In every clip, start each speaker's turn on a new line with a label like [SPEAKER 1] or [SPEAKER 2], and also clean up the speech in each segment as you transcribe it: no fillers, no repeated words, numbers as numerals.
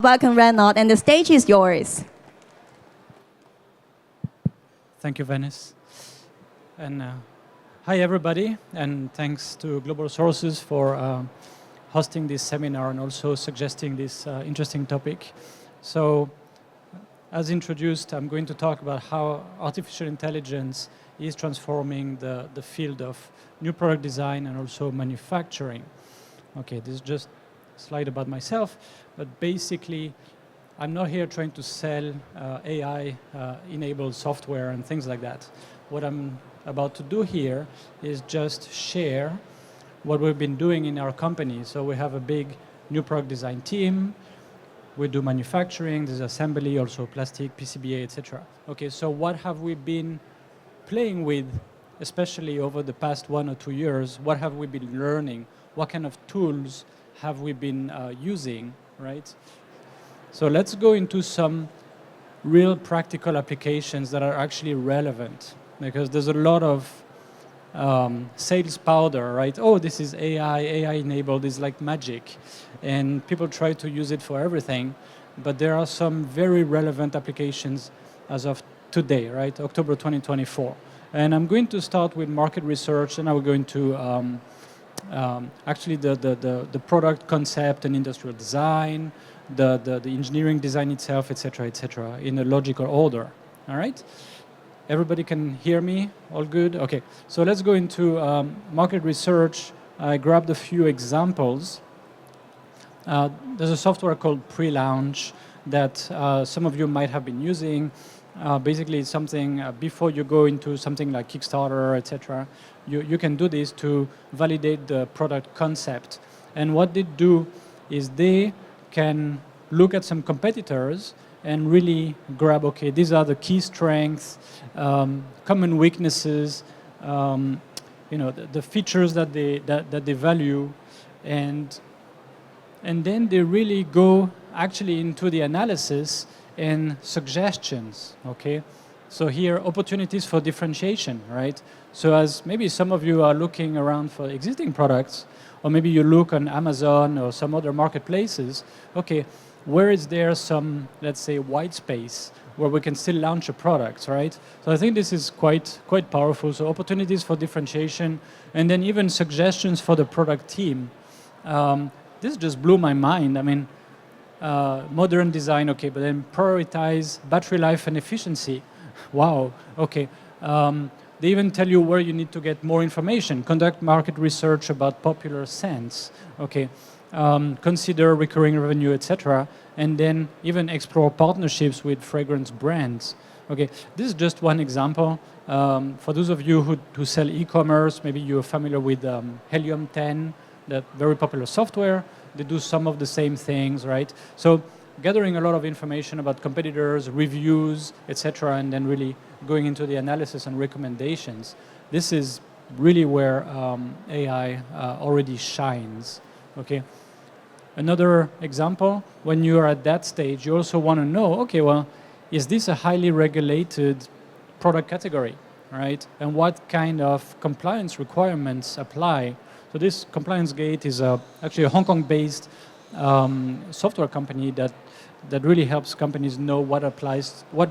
[SPEAKER 1] Welcome, Renaud, and the stage is yours.
[SPEAKER 2] Thank you, Venice. And hi, everybody, and thanks to Global Sources for hosting this seminar and also suggesting this interesting topic. So, as introduced, I'm going to talk about how artificial intelligence is transforming the field of new product design and also manufacturing. Okay, this is just a slide about myself, but basically, I'm not here trying to sell AI-enabled software and things like that. What I'm about to do here is just share what we've been doing in our company. So we have a big new product design team. We do manufacturing, there's assembly, also plastic, PCBA, etc. Okay, so what have we been playing with, especially over the past 1 or 2 years? What have we been learning? What kind of tools have we been using, right? So let's go into some real practical applications that are actually relevant, because there's a lot of sales powder, right? Oh, this is AI enabled, is like magic. And people try to use it for everything, but there are some very relevant applications as of today, right? October 2024. And I'm going to start with market research, and I will go into actually the product concept and industrial design, the engineering design itself, etc., in a logical order. All right? Everybody can hear me? All good? Okay. So let's go into market research. I grabbed a few examples. There's a software called Pre-Launch that some of you might have been using. Basically, it's something before you go into something like Kickstarter, etc. You can do this to validate the product concept. And what they do is they can look at some competitors and really grab, okay, these are the key strengths, common weaknesses, the features that they value, and then they really go actually into the analysis and suggestions, okay? So here, opportunities for differentiation, right? So as maybe some of you are looking around for existing products, or maybe you look on Amazon or some other marketplaces, okay, where is there some, let's say, white space where we can still launch a product, right? So I think this is quite powerful. So opportunities for differentiation, and then even suggestions for the product team. This just blew my mind. I mean, modern design, okay, but then prioritize battery life and efficiency. Wow, okay. They even tell you where you need to get more information. Conduct market research about popular scents, okay. Consider recurring revenue, etc. And then even explore partnerships with fragrance brands. Okay, this is just one example. For those of you who sell e-commerce, maybe you're familiar with Helium 10, that very popular software. They do some of the same things, right? So gathering a lot of information about competitors, reviews, etc., and then really going into the analysis and recommendations. This is really where AI already shines, okay? Another example, when you're at that stage, you also want to know, okay, well, is this a highly regulated product category, right? And what kind of compliance requirements apply? So this Compliance Gate is actually a Hong Kong-based software company that really helps companies know what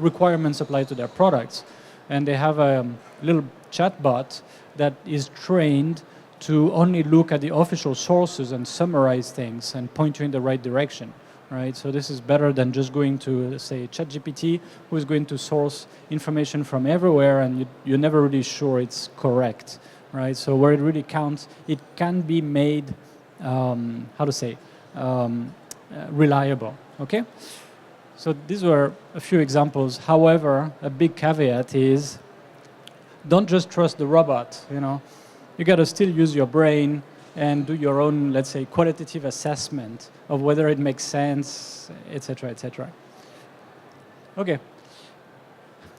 [SPEAKER 2] requirements apply to their products. And they have a little chatbot that is trained to only look at the official sources and summarize things and point you in the right direction, right? So this is better than just going to, say, ChatGPT, who is going to source information from everywhere, and you're never really sure it's correct, right? So where it really counts, it can be made, reliable, okay? So these were a few examples. However, a big caveat is, don't just trust the robot, you know. You got to still use your brain and do your own, let's say, qualitative assessment of whether it makes sense, etc., etc. Okay.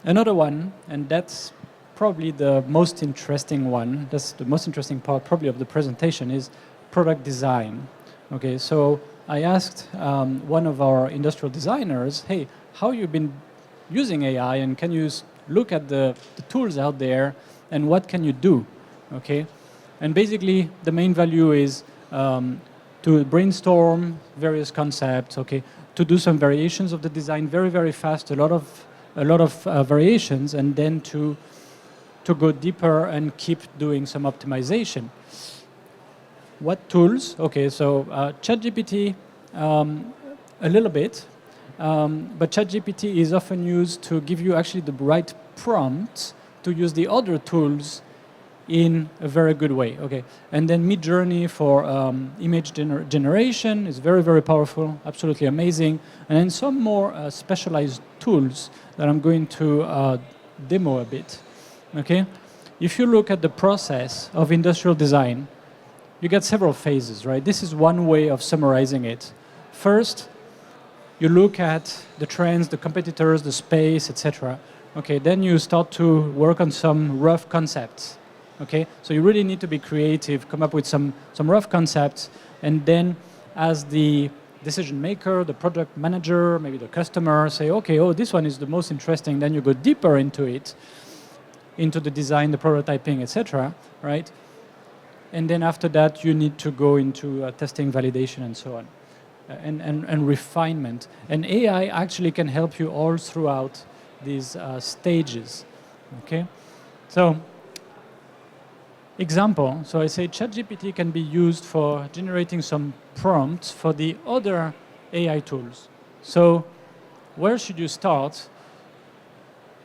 [SPEAKER 2] Another one, and that's probably the most interesting one, that's the most interesting part probably of the presentation, is product design. Okay, so I asked one of our industrial designers, hey, how you been using AI, and can you look at the tools out there, and what can you do? Okay, and basically the main value is to brainstorm various concepts, okay, to do some variations of the design very, very fast, a lot of variations, and then to go deeper and keep doing some optimization. What tools? Okay, so ChatGPT, a little bit, but ChatGPT is often used to give you actually the right prompt to use the other tools in a very good way. Okay, and then Midjourney for image generation is very, very powerful, absolutely amazing. And then some more specialized tools that I'm going to demo a bit. Okay, if you look at the process of industrial design, you get several phases, right? This is one way of summarizing it. First, you look at the trends, the competitors, the space, etc. Okay, then you start to work on some rough concepts. Okay, so you really need to be creative, come up with some rough concepts, and then as the decision maker, the project manager, maybe the customer, say, okay, oh, this one is the most interesting. Then you go deeper into it, into the design, the prototyping, etc. Right? And then after that, you need to go into testing, validation, and so on, and refinement. And AI actually can help you all throughout these stages. Okay, so. Example, so I say ChatGPT can be used for generating some prompts for the other AI tools. So where should you start?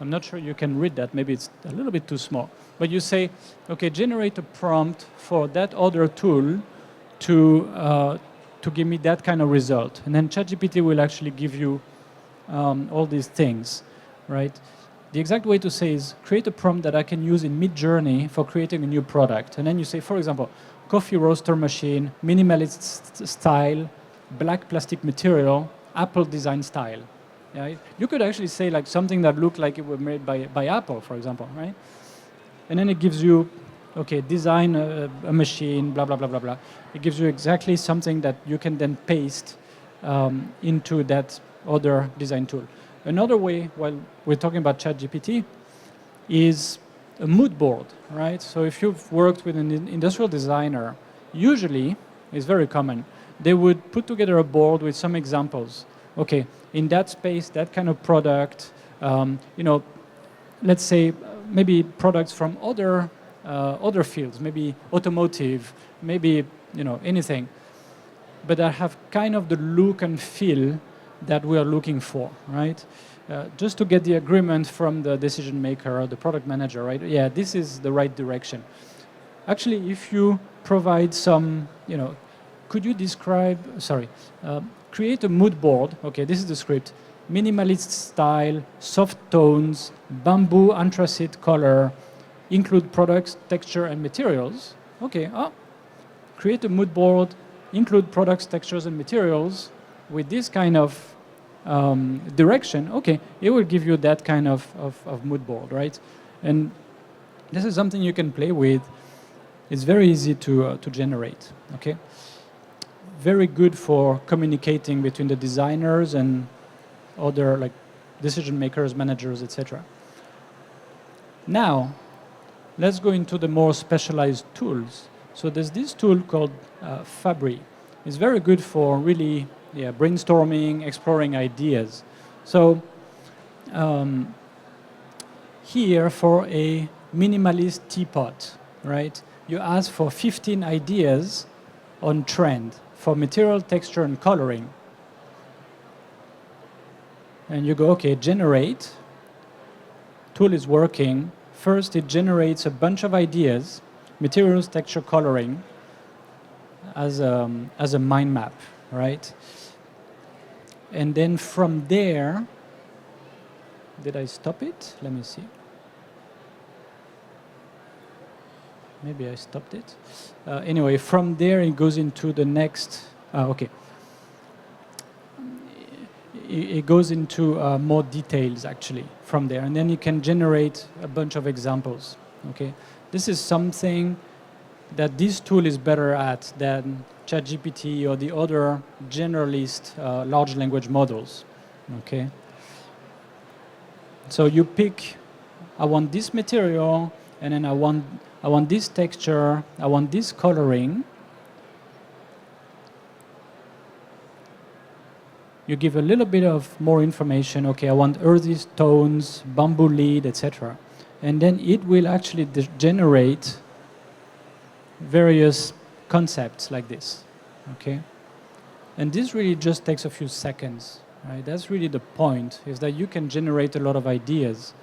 [SPEAKER 2] I'm not sure you can read that, maybe it's a little bit too small. But you say, okay, generate a prompt for that other tool to give me that kind of result. And then ChatGPT will actually give you all these things, right? The exact way to say is create a prompt that I can use in Midjourney for creating a new product. And then you say, for example, coffee roaster machine, minimalist style, black plastic material, Apple design style. Yeah, you could actually say like something that looked like it was made by Apple, for example, right? And then it gives you, okay, design a machine, blah, blah, blah, blah, blah. It gives you exactly something that you can then paste into that other design tool. Another way, while we're talking about ChatGPT, is a mood board, right? So if you've worked with an industrial designer, usually, it's very common, they would put together a board with some examples. Okay, in that space, that kind of product, let's say maybe products from other fields, maybe automotive, maybe anything, but that have kind of the look and feel that we are looking for, right? Just to get the agreement from the decision maker or the product manager, right? Yeah, this is the right direction. Actually, if you provide some, could you describe, create a mood board. Okay, this is the script. Minimalist style, soft tones, bamboo anthracite color, include products, texture, and materials. Okay, create a mood board, include products, textures, and materials with this kind of direction. Okay, it will give you that kind of mood board, right? And this is something you can play with. It's very easy to generate, okay? Very good for communicating between the designers and other like decision makers, managers, etc. Now, let's go into the more specialized tools. So there's this tool called Fabry. It's very good for really brainstorming, exploring ideas. So here for a minimalist teapot, right? You ask for 15 ideas on trend for material, texture, and coloring. And you go, okay, generate. Tool is working. First, it generates a bunch of ideas, materials, texture, coloring, as a mind map, right? And then from there, did I stop it? Let me see. Maybe I stopped it. Anyway, from there it goes into the next. Okay. It goes into more details actually from there, and then you can generate a bunch of examples. Okay, this is something that this tool is better at than ChatGPT or the other generalist large language models. Okay. So you pick, I want this material, and then I want this texture, I want this coloring. You give a little bit of more information. Okay, I want earthy stones, bamboo lead, etc. And then it will actually generate various concepts like this. Okay? And this really just takes a few seconds. Right? That's really the point, is that you can generate a lot of ideas,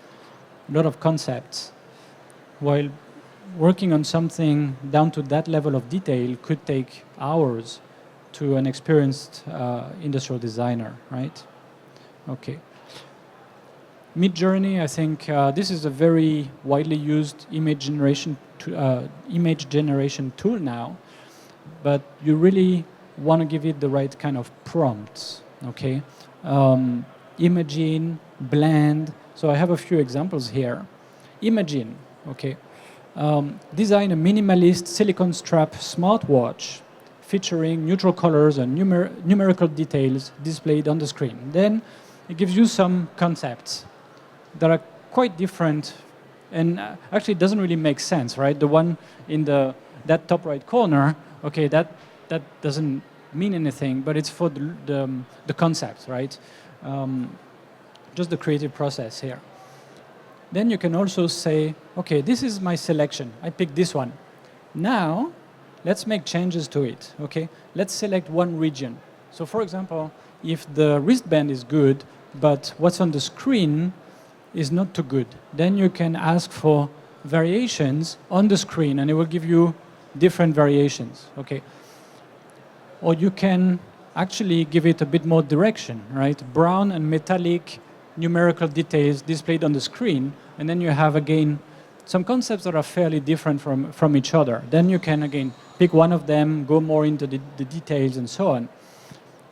[SPEAKER 2] a lot of concepts, while working on something down to that level of detail could take hours to an experienced industrial designer, right? Okay. Midjourney, I think this is a very widely used image generation tool now, but you really want to give it the right kind of prompts, okay? Imagine, blend. So I have a few examples here. Imagine, okay. Design a minimalist silicone strap smartwatch featuring neutral colors and numerical details displayed on the screen. Then it gives you some concepts that are quite different, and actually it doesn't really make sense, right? The one in that top right corner, okay, that doesn't mean anything, but it's for the concept, right? Just the creative process here. Then you can also say, okay, this is my selection. I picked this one. Now, let's make changes to it, okay? Let's select one region. So for example, if the wristband is good, but what's on the screen is not too good, then you can ask for variations on the screen, and it will give you different variations, okay? Or you can actually give it a bit more direction, right? Brown and metallic numerical details displayed on the screen, and then you have, again, some concepts that are fairly different from each other. Then you can, again, pick one of them, go more into the details, and so on.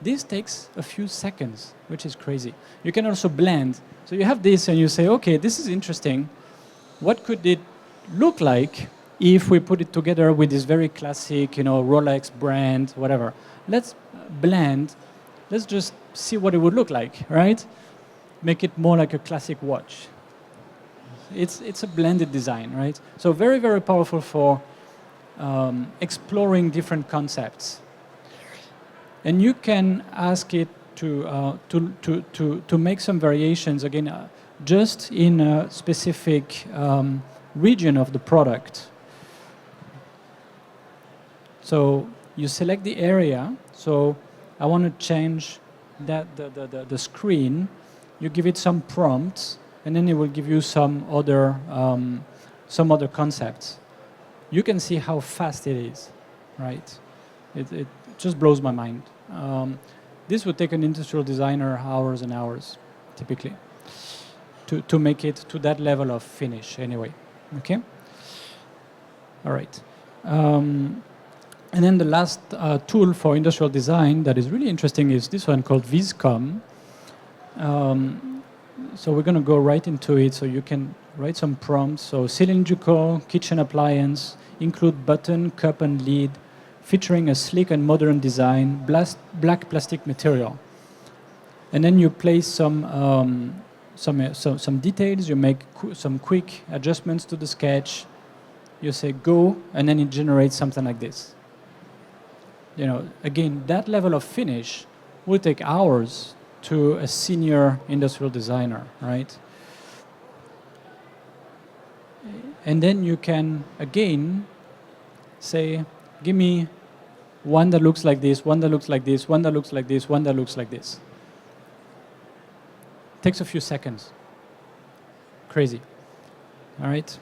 [SPEAKER 2] This takes a few seconds, which is crazy. You can also blend. So you have this, and you say, okay, this is interesting. What could it look like if we put it together with this very classic, Rolex brand, whatever? Let's blend. Let's just see what it would look like, right? Make it more like a classic watch. It's a blended design, right? So very, very powerful for exploring different concepts. And you can ask it to make some variations, again, just in a specific region of the product. So you select the area. So I want to change the screen. You give it some prompts, and then it will give you some other concepts. You can see how fast it is, right? It just blows my mind. This would take an industrial designer hours and hours, typically, to make it to that level of finish, anyway. Okay? All right. And then the last tool for industrial design that is really interesting is this one called Viscom. So we're going to go right into it, so you can write some prompts. So cylindrical kitchen appliance, include button, cup, and lid, featuring a sleek and modern design, black plastic material. And then you place some details. You make some quick adjustments to the sketch. You say go, and then it generates something like this. Again, that level of finish will take hours to a senior industrial designer, right? And then you can, again, say, give me one that looks like this, one that looks like this, one that looks like this, one that looks like this. Takes a few seconds. Crazy. All right?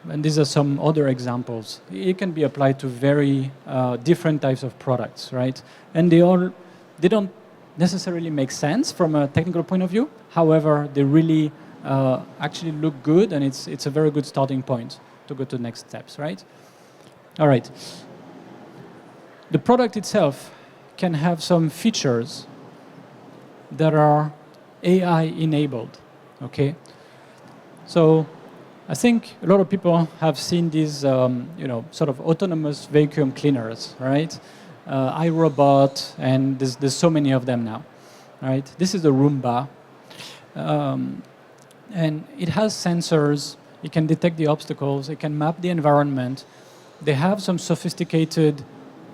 [SPEAKER 2] And these are some other examples. It can be applied to very different types of products, right? And they don't necessarily make sense from a technical point of view. However, they really actually look good, and it's a very good starting point to go to the next steps, right? All right. The product itself can have some features that are AI-enabled, okay? So I think a lot of people have seen these, sort of autonomous vacuum cleaners, right? iRobot, and there's so many of them now, right? This is the Roomba, and it has sensors. It can detect the obstacles. It can map the environment. They have some sophisticated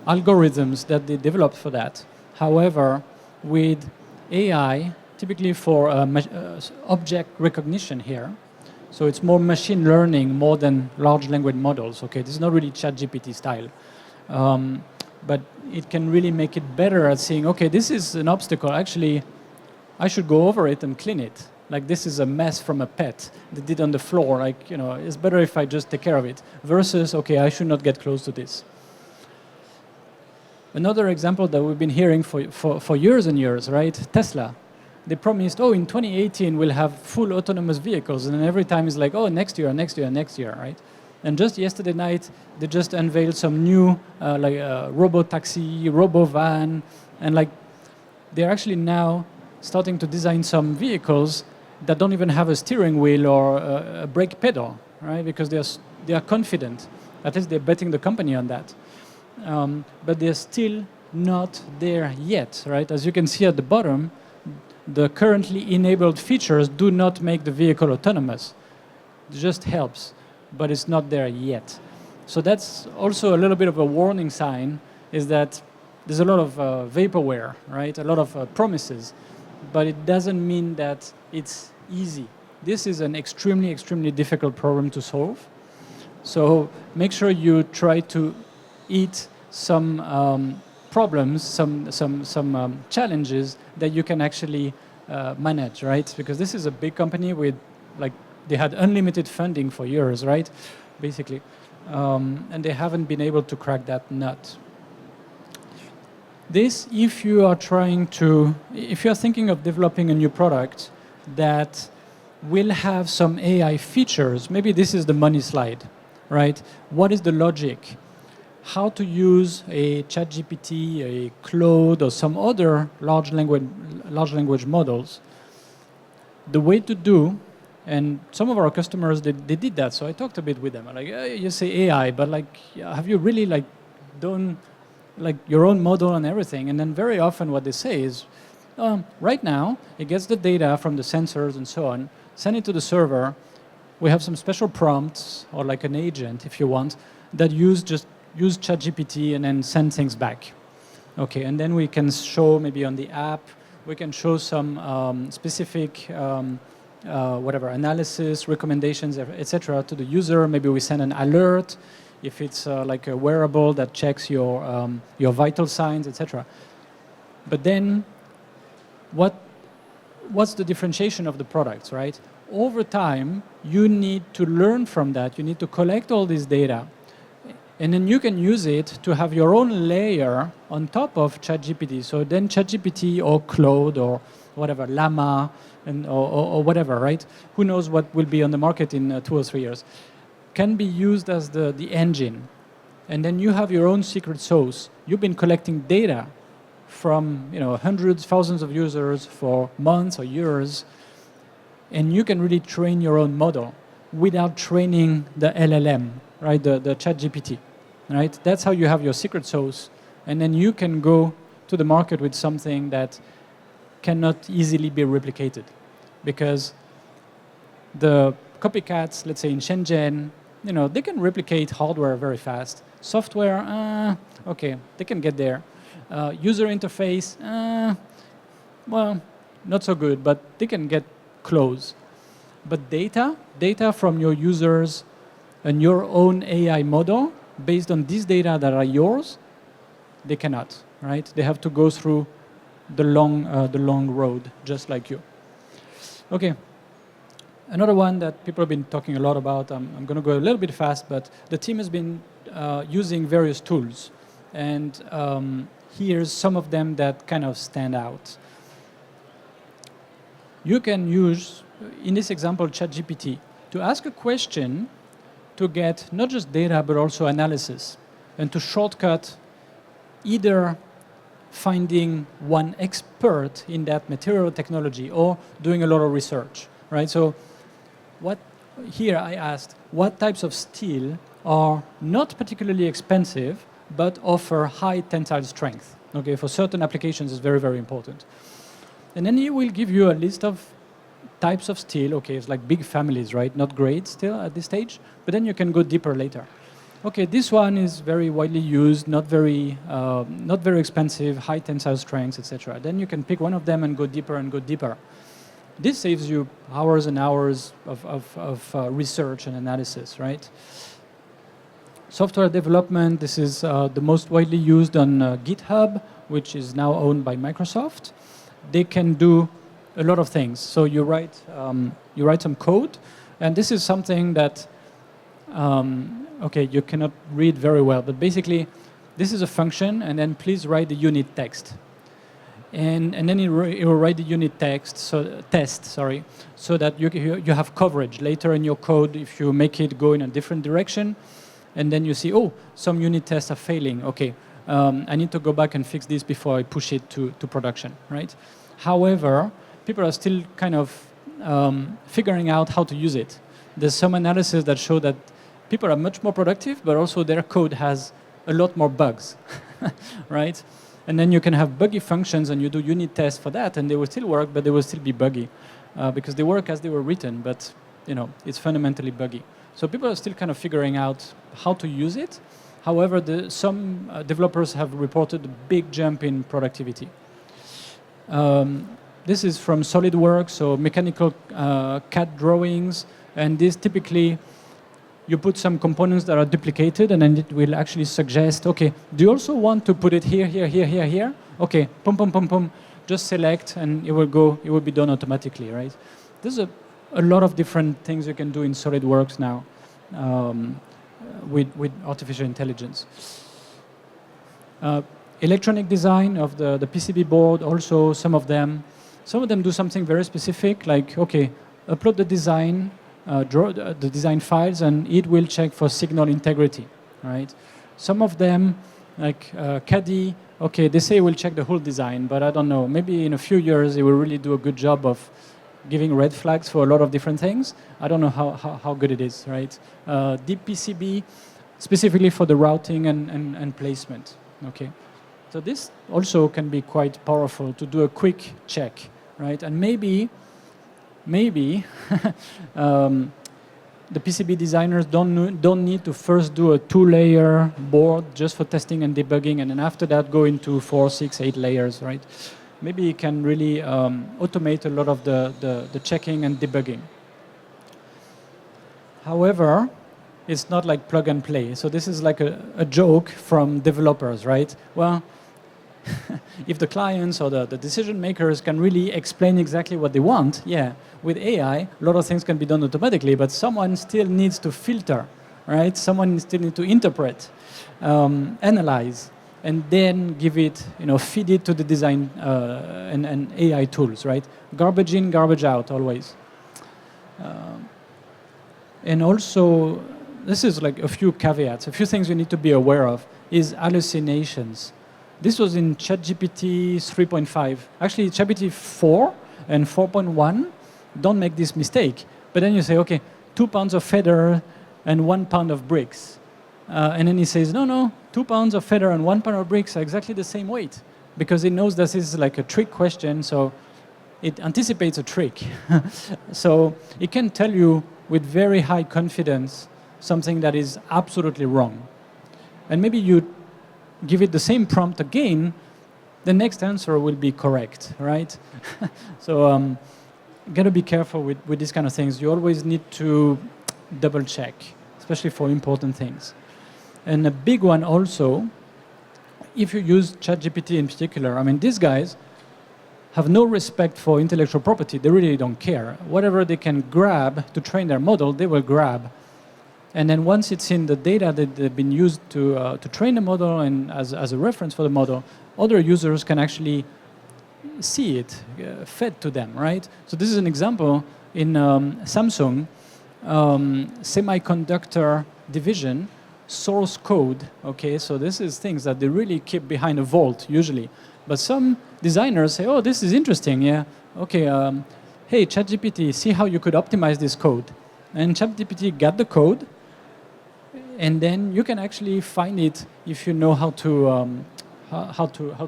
[SPEAKER 2] algorithms that they developed for that. However, with AI, typically for object recognition here, so it's more machine learning more than large language models. Okay, this is not really ChatGPT style, but it can really make it better at seeing, okay, this is an obstacle. Actually, I should go over it and clean it. Like this is a mess from a pet they did on the floor. Like, you know, it's better if I just take care of it. Versus, okay, I should not get close to this. Another example that we've been hearing for years and years, right? Tesla. They promised, oh, in 2018 we'll have full autonomous vehicles, and then every time it's like, oh, next year, next year, next year, right? And just yesterday night, they just unveiled some new robo-taxi, robo-van, and like they're actually now starting to design some vehicles that don't even have a steering wheel or a brake pedal, right? Because they are confident. At least they're betting the company on that. But they're still not there yet, right? As you can see at the bottom, the currently enabled features do not make the vehicle autonomous. It just helps, but it's not there yet. So that's also a little bit of a warning sign, is that there's a lot of vaporware, right? A lot of promises, but it doesn't mean that it's easy. This is an extremely, extremely difficult problem to solve. So make sure you try to eat some problems, some challenges that you can actually manage, right? Because this is a big company with, like, they had unlimited funding for years, right? Basically. And they haven't been able to crack that nut. This, if you are thinking of developing a new product that will have some AI features, maybe this is the money slide, right? What is the logic? How to use a ChatGPT, a Claude, or some other large language models. The way to do, and some of our customers, they did that, so I talked a bit with them. I'm like, you say AI, but like, have you really like done like your own model and everything? And then very often what they say is, right now, it gets the data from the sensors and so on, send it to the server. We have some special prompts, or like an agent, if you want, that use ChatGPT and then send things back. Okay, and then we can show maybe on the app, we can show some specific analysis, recommendations, etc. to the user. Maybe we send an alert if it's like a wearable that checks your vital signs, etc. But then, what's the differentiation of the products, right? Over time, you need to learn from that. You need to collect all this data. And then you can use it to have your own layer on top of ChatGPT. So then ChatGPT or Claude or whatever, Llama or whatever, right? Who knows what will be on the market in 2 or 3 years, can be used as the engine. And then you have your own secret sauce. You've been collecting data from hundreds, thousands of users for months or years, and you can really train your own model without training the LLM, right? The ChatGPT, right? That's how you have your secret sauce, and then you can go to the market with something that cannot easily be replicated, because the copycats, let's say in Shenzhen, they can replicate hardware very fast. Software, okay, they can get there. User interface, well, not so good, but they can get close. But data from your users and your own AI model, based on these data that are yours, they cannot, right? They have to go through the long road, just like you. Okay. Another one that people have been talking a lot about, I'm going to go a little bit fast, but the team has been using various tools. And here's some of them that kind of stand out. You can use, in this example, ChatGPT, to ask a question to get not just data, but also analysis, and to shortcut either finding one expert in that material technology or doing a lot of research, right? So here I asked, what types of steel are not particularly expensive, but offer high tensile strength? Okay, for certain applications, it's very, very important. And then he will give you a list of types of steel. Okay, it's like big families, right? Not great still at this stage, but then you can go deeper later. okay, this one is very widely used, not very expensive, high tensile strengths, etc. Then you can pick one of them and go deeper and go deeper. This saves you hours and hours of research and analysis, right? Software development, this is the most widely used on GitHub, which is now owned by Microsoft. They can do a lot of things. So you write some code, and this is something that, okay, you cannot read very well, but basically, this is a function, and then please write the unit text. And then it will write the unit test, so that you have coverage later in your code if you make it go in a different direction. And then you see, oh, some unit tests are failing. Okay, I need to go back and fix this before I push it to production, right? However, people are still kind of figuring out how to use it. There's some analysis that show that people are much more productive, but also their code has a lot more bugs, right? And then you can have buggy functions, and you do unit tests for that, and they will still work, but they will still be buggy because they work as they were written, but it's fundamentally buggy. So people are still kind of figuring out how to use it. However, some developers have reported a big jump in productivity. This is from SolidWorks, so mechanical CAD drawings, and this typically you put some components that are duplicated, and then it will actually suggest, okay, do you also want to put it here, here, here, here, here? Okay, pum, pum, pum, pum, just select, and it will be done automatically, right? There's a lot of different things you can do in SolidWorks now with artificial intelligence. Electronic design of the PCB board, also some of them do something very specific, like, okay, upload the design, draw the design files, and it will check for signal integrity, right? Some of them, like Caddy, okay, they say it will check the whole design, but I don't know, maybe in a few years it will really do a good job of giving red flags for a lot of different things. I don't know how good it is, right? Deep PCB, specifically for the routing and placement, okay? So this also can be quite powerful to do a quick check, right? And maybe the PCB designers don't need to first do a 2-layer board just for testing and debugging, and then after that go into 4, 6, 8 layers, right? Maybe it can really automate a lot of the checking and debugging. However, it's not like plug and play. So this is like a joke from developers, right? Well, if the clients or the decision makers can really explain exactly what they want, yeah, with AI, a lot of things can be done automatically, but someone still needs to filter, right? Someone still needs to interpret, analyze, and then give it, feed it to the design and AI tools, right? Garbage in, garbage out, always. And also, this is like a few caveats, a few things you need to be aware of, is hallucinations. This was in ChatGPT 3.5. Actually, ChatGPT 4 and 4.1 don't make this mistake. But then you say, okay, 2 pounds of feather and 1 pound of bricks. And then he says, no, 2 pounds of feather and 1 pound of bricks are exactly the same weight, because it knows this is like a trick question, so it anticipates a trick. So it can tell you with very high confidence something that is absolutely wrong. And maybe you give it the same prompt again, the next answer will be correct, right? So gotta be careful with these kind of things. You always need to double check, especially for important things. And a big one also, if you use ChatGPT in particular, I mean, these guys have no respect for intellectual property. They really don't care. Whatever they can grab to train their model, they will grab. And then once it's in the data that they've been used to train the model and as a reference for the model, other users can actually see it fed to them, right? So this is an example in Samsung semiconductor division source code. Okay, so this is things that they really keep behind a vault usually. But some designers say, oh, this is interesting, yeah. Okay, hey, ChatGPT, see how you could optimize this code. And ChatGPT got the code, and then you can actually find it if you know how to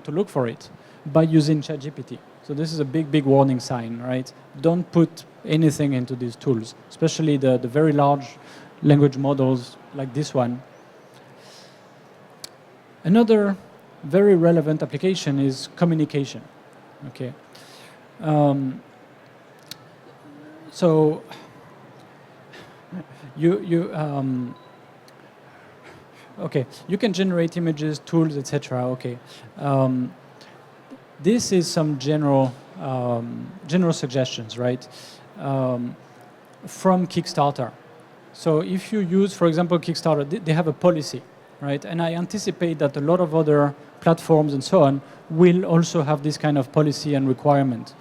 [SPEAKER 2] look for it by using ChatGPT. So this is a big warning sign, right? Don't put anything into these tools, especially the very large language models like this one. Another very relevant application is communication. Okay. So okay, you can generate images, tools, etc. Okay, this is some general suggestions, right? From Kickstarter. So if you use, for example, Kickstarter, they have a policy, right? And I anticipate that a lot of other platforms and so on will also have this kind of policy and requirement.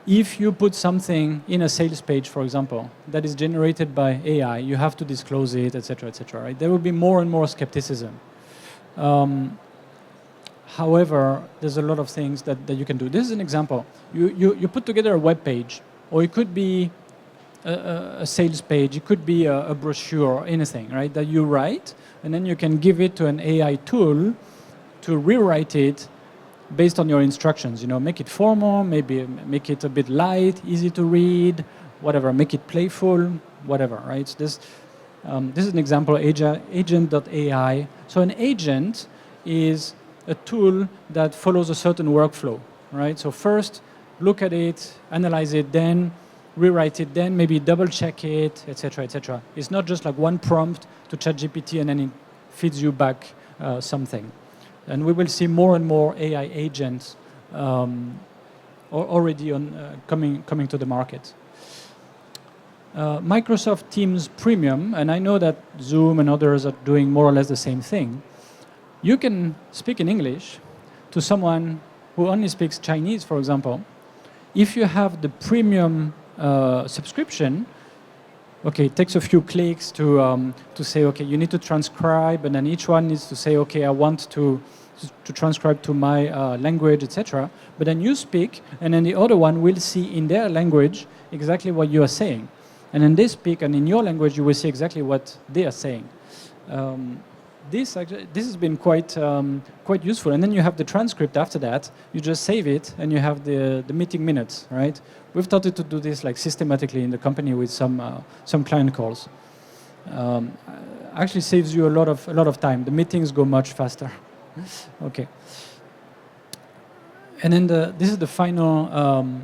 [SPEAKER 2] If you put something in a sales page, for example, that is generated by AI, you have to disclose it, etc., etc. Right? There will be more and more skepticism. However, there's a lot of things that you can do. This is an example. You put together a web page, or it could be a sales page, it could be a brochure or anything, right, that you write, and then you can give it to an AI tool to rewrite it based on your instructions. You know, make it formal, maybe make it a bit light, easy to read, whatever, make it playful, whatever, right? This is an example, agent.ai. So an agent is a tool that follows a certain workflow, right? So first, look at it, analyze it, then rewrite it, then maybe double check it, etc., etc. It's not just like one prompt to ChatGPT and then it feeds you back something. And we will see more and more AI agents already coming to the market. Microsoft Teams Premium, and I know that Zoom and others are doing more or less the same thing. You can speak in English to someone who only speaks Chinese, for example. If you have the premium subscription, okay, it takes a few clicks to say, okay, you need to transcribe, and then each one needs to say, okay, I want to transcribe to my language, etc. But then you speak, and then the other one will see in their language exactly what you are saying. And then they speak, and in your language, you will see exactly what they are saying. This has been quite useful. And then you have the transcript after that. You just save it, and you have the meeting minutes, right? We've started to do this like systematically in the company with some client calls. Actually saves you a lot of time. The meetings go much faster. Okay. And then this is the final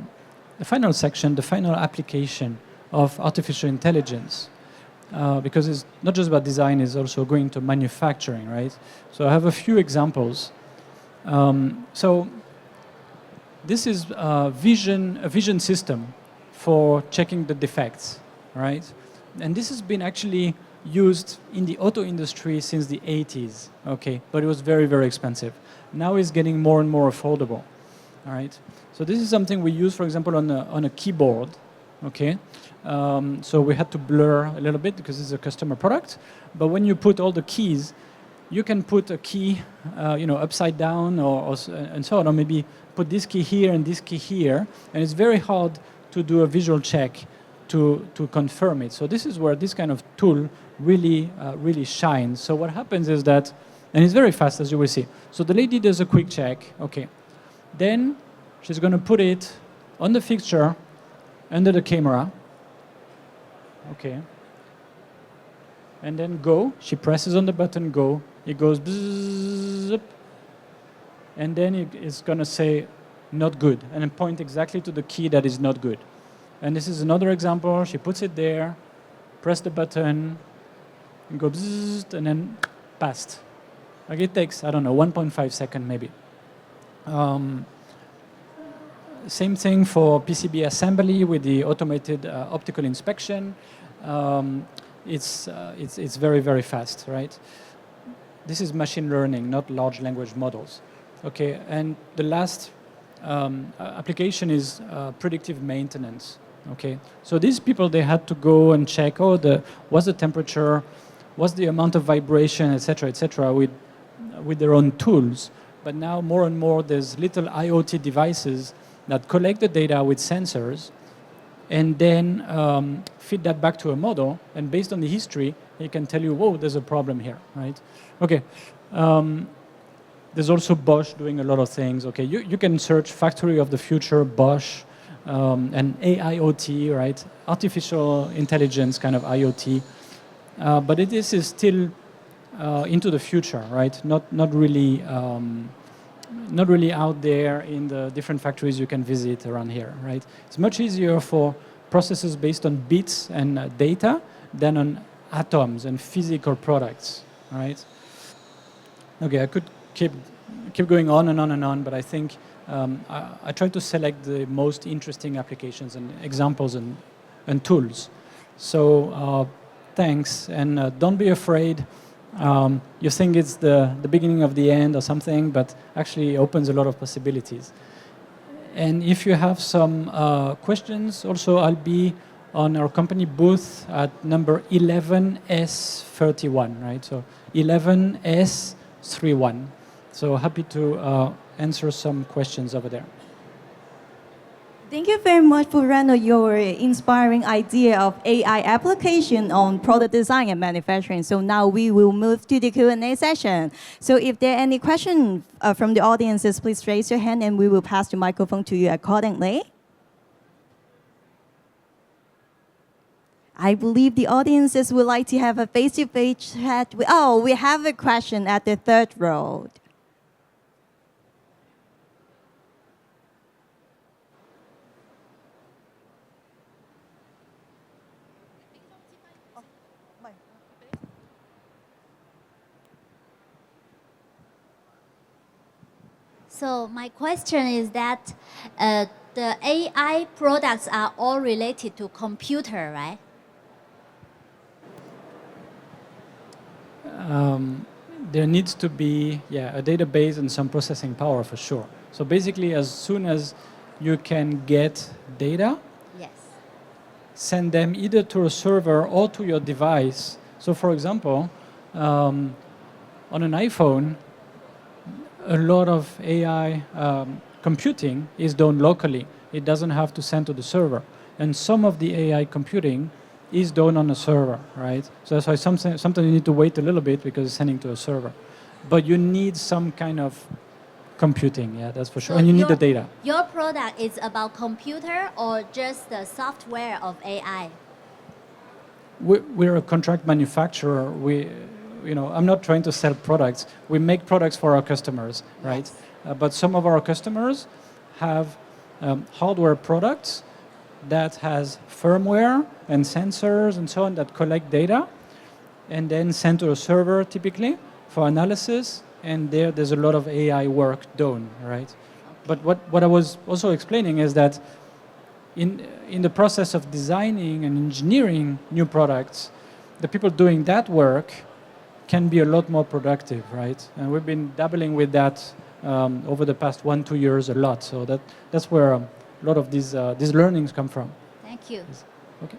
[SPEAKER 2] section, the final application of artificial intelligence. Because it's not just about design, it's also going to manufacturing, right? So I have a few examples. So this is a vision system for checking the defects, right? And this has been actually used in the auto industry since the 80s, okay? But it was very, very expensive. Now it's getting more and more affordable, all right? So this is something we use, for example, on a keyboard, okay? So we had to blur a little bit because it's a customer product. But when you put all the keys, you can put a key, upside down and so on, or maybe put this key here and this key here. And it's very hard to do a visual check to confirm it. So this is where this kind of tool really shines. So what happens is that, and it's very fast, as you will see. So the lady does a quick check, okay. Then she's going to put it on the fixture under the camera. Okay. And then go. She presses on the button go. It goes bzzz, and then it's going to say not good and then point exactly to the key that is not good. And this is another example. She puts it there, press the button, and go bzzz, and then passed. Like it takes, I don't know, 1.5 seconds maybe. Same thing for PCB assembly with the automated optical inspection. It's very, very fast, right? This is machine learning, not large language models. Okay, and the last application is predictive maintenance. Okay, so these people, they had to go and check, what's the temperature, what's the amount of vibration, etc., with their own tools. But now more and more, there's little IoT devices that collect the data with sensors and then feed that back to a model. And based on the history, it can tell you, whoa, there's a problem here, right? Okay. There's also Bosch doing a lot of things. Okay, you can search factory of the future, Bosch, and AIoT, right? Artificial intelligence kind of IoT. But this is still into the future, right? Not really out there in the different factories you can visit around here, right? It's much easier for processes based on bits and data than on atoms and physical products, right? Okay, I could keep going on and on and on, but I think I try to select the most interesting applications and examples and tools. So thanks, and don't be afraid. You think it's the beginning of the end or something, but actually it opens a lot of possibilities. And if you have some questions, also I'll be on our company booth at number 11S31, right? So 11S31. So happy to answer some questions over there.
[SPEAKER 1] Thank you very much for Renaud, your inspiring idea of AI application on product design and manufacturing. So now we will move to the Q&A session. So if there are any questions from the audiences, please raise your hand and we will pass the microphone to you accordingly. I believe the audiences would like to have a face-to-face chat. Oh, we have a question at the third row.
[SPEAKER 3] So my question is that the AI products are all related to computer, right?
[SPEAKER 2] There needs to be a database and some processing power for sure. So basically, as soon as you can get data,
[SPEAKER 3] Yes.
[SPEAKER 2] send them either to a server or to your device. So for example, on an iPhone, a lot of AI computing is done locally. It doesn't have to send to the server. And some of the AI computing is done on a server, right? So that's why sometimes you need to wait a little bit because it's sending to a server. But you need some kind of computing, yeah, that's for sure.
[SPEAKER 3] So
[SPEAKER 2] and you need the data.
[SPEAKER 3] Your product is about computer or just the software of AI?
[SPEAKER 2] We're a contract manufacturer. I'm not trying to sell products. We make products for our customers, right?
[SPEAKER 3] Yes.
[SPEAKER 2] But some of our customers have hardware products that has firmware and sensors and so on that collect data and then send to a server typically for analysis. And there's a lot of AI work done, right?
[SPEAKER 3] Okay.
[SPEAKER 2] But what I was also explaining is that in the process of designing and engineering new products, the people doing that work can be a lot more productive, right? And we've been dabbling with that over the past 1-2 years a lot. So that's where a lot of these learnings come from.
[SPEAKER 3] Thank you.
[SPEAKER 2] Okay.